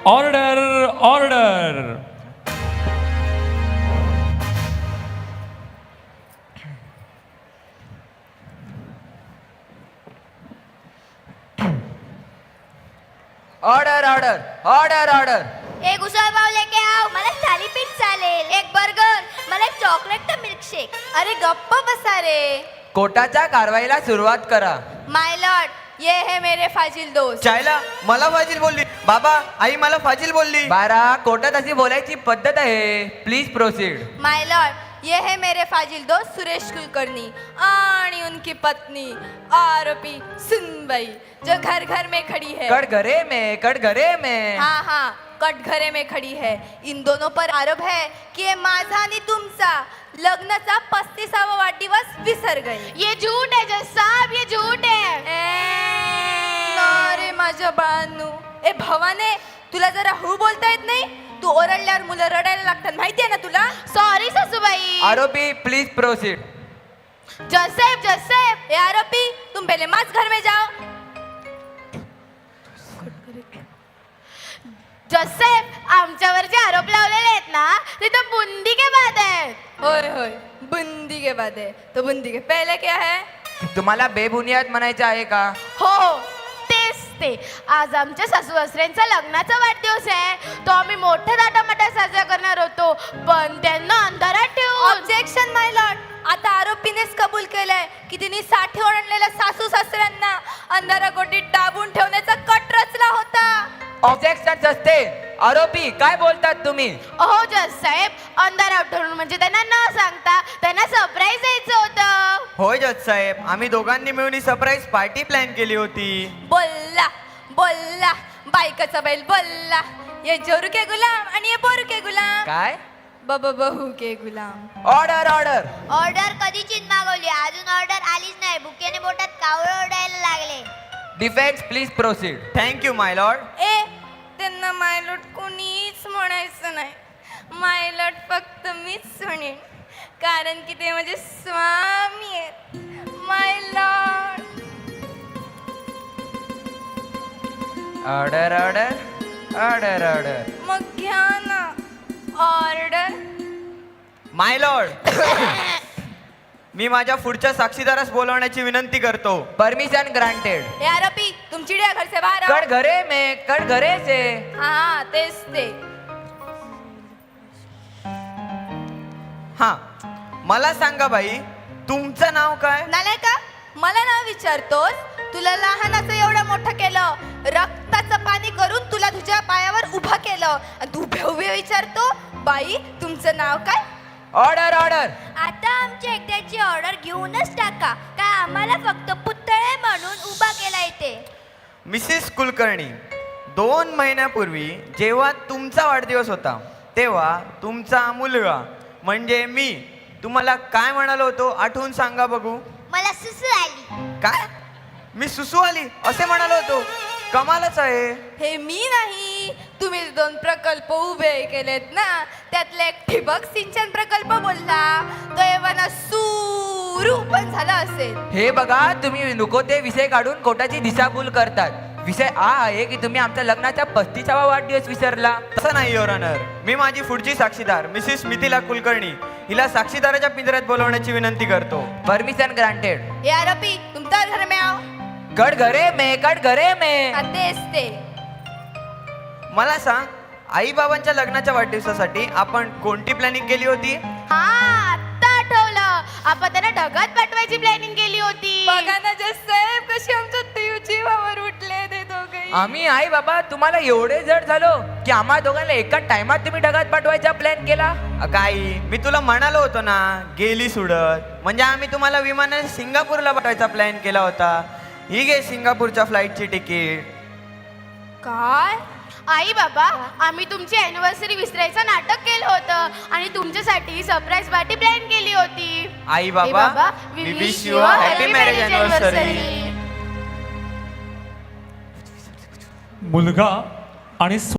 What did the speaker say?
Order order. Order order order order. एक उसळ पाव लेके आओ. मला थालीपीठ चालेल. एक बर्गर. मला एक चॉकलेट का मिल्कशेक. अरे गप्प बसा रे. कोर्टाच्या कारवाईला सुरुवात करा. माय लॉर्ड, ये है मेरे फाजिल दोस्त. चायला मला फाजील बोलली. बाबा आई मला फाजील बोलली. बारा, कोर्टात अशी बोलायची पद्धत आहे. Please proceed. माय लॉर्ड, ये है मेरे फाजिल दोस्त सुरेश कुलकर्णी आणि उनकी पत्नी आरोपी सुनबाई, जो घर घर में खड़ी है. कटघरे में कटघरे में. हाँ हाँ, कटघरे में खड़ी है. इन दोनों पर आरोप है की हे माझा आणि तुमचा लग्नाचा 35वा वाढदिवस विसर गए. ये झूठ है जज साहब, ये झूठ है. अरे माझ्या बाळांनो, ए भवाने, तुला जरा हळू बोलता येत नाही? तू ओरडल्यावर मुलं रडायला लागतात, माहितीये ना तुला? सॉरी सासूबाई. आरोपी प्लीज प्रोसीड. जज साहेब, ए आरोपी, तुम पहले मास घर में जाओ. जज साहेब, आमच्यावर जे आरोप लावलेले आहेत ना, ते तर बुंदी के बाद आहेत. होय होय, बुंदी के बाद है. तो बुंदी के पहले क्या है? तुम्हाला बेबुनियाद म्हणायचं आहे का? हो, तेच ते. आज आमच्या सासू सासऱ्यांचा लग्नाचा वाढदिवस आहे. तो आम्ही मोठ्या थाटामाटात साजरा करणार होतो, पण त्यांना अंधारात ठेवून. ऑब्जेक्शन माय लॉर्ड. आता आरोपीनेच कबूल केलंय की तिने साठी ओढणलेल्या सासू सासऱ्यांना अंधाराकोटीत दाबून ठेवण्याचा कट रचला होता. ऑब्जेक्शन असते. आरोपी काय बोलतात तुम्ही? अहो जज साहेब, अंधारात ठेवून म्हणजे त्यांना न सांगता त्यांना सरप्राईज द्यायचं होतं. होय जज साहेब, आम्ही दोघांनी मिळून ही सरप्राईज पार्टी प्लॅन केली होती. बोलला बोलला, बायकाचा बैल बोलला. ये जोरू के गुलाम आणि ये बोरू के गुलाम. काय? बहू के गुलाम. Order order. ऑर्डर कधीचीच मागवली, अजून ऑर्डर आलीच नाही. बुकेने बोटात कावळं ओढायला लागले. Defence please proceed. Thank you my lord. ए, त्यांना मायलट कोणीच म्हणायचं नाही. मायलट फक्त मीच म्हणेन, कारण की ते माझे स्वामी आहेत. My lord. Order order order order. मग घ्या ना ऑर्डर. माय लॉर्ड, मी माझ्या पुढच्या साक्षीदारास बोलवण्याची विनंती करतो. Permission granted. ए आरोपी, तुम चिड़िया घर से बाहर आओ. कटघरे में कटघरे से. हाँ तेच ते. हा, मला सांगा बाई, तुमचं नाव काय? नालाय का? मला नाव विचारतोस? तुला लहानाचं एवढं मोठं केलं, रक्ताचं पाणी करून तुला तुझ्या पायावर उभं केलं, आणि तू उभे उभे विचारतो बाई तुमचं नाव काय? Order order. आता आमच्या एकट्याची ऑर्डर घेऊनच टाका. काय आम्हाला फक्त पुतळे म्हणून उभा केला येते. मिसेस कुलकर्णी, 2 महिन्यापूर्वी जेव्हा तुमचा वाढदिवस होता, तेव्हा तुमचा मुलगा म्हणजे मी तुम्हाला काय म्हणालो होतो, आठवून सांगा बघू. मला सुसू आली. काय? मी सुसू आली असे म्हणालो होतो? कमालच आहे. हे मी नाही, तुम्ही 2 प्रकल्प उभे केलेत ना, त्यातला एक ठिबक सिंचन प्रकल्प बोलला, तो एव्हाना सुरू पण झाला असेल. हे बघा, तुम्ही नको ते विषय काढून कोर्टाची दिशाभूल करतात. विषय हा आहे की तुम्ही आमच्या लग्नाचा 35वा वाढदिवस विसरला. तसं नाही युअर ऑनर. मी माझी पुढची साक्षीदार मिसेस मिथिला कुलकर्णी हिला साक्षीदाराच्या पिंजऱ्यात बोलवण्याची विनंती करतो. Permission granted. ए आरोपी, तुमच्या घर में आओ. कटघरे में कटघरे में. हा, तेच ते. मला सांग, आई बाबांच्या लग्नाच्या वाढदिवसासाठी आपण कोणती प्लॅनिंग केली होती? हा, आता आठवलं. आपण त्यांना ढगात पाठवायची प्लॅनिंग केली होती. बघा ना जज साहेब, कशी आमच्या जीवावर उठले ते दोघे. आम्ही आई बाबा तुम्हाला एवढे जड झालो की आम्हा दोघांना एकाच टायमात तुम्ही ढगात पाठवायचा प्लॅन केला. काही मी तुला म्हणालो होतो ना, गेली सुडत. म्हणजे आम्ही तुम्हाला विमानाने सिंगापूरला पाठवायचा प्लॅन केला होता. ही घे सिंगापूरच्या फ्लाईटची तिकीट. काय? आई बाबा, आम्ही तुमची अॅनिव्हर्सरी विसरायचं नाटक केलं होतं आणि तुमच्यासाठी सरप्राईज पार्टी प्लॅन केली होती. आई बाबा, we we wish you a happy marriage anniversary. मुलगा आणि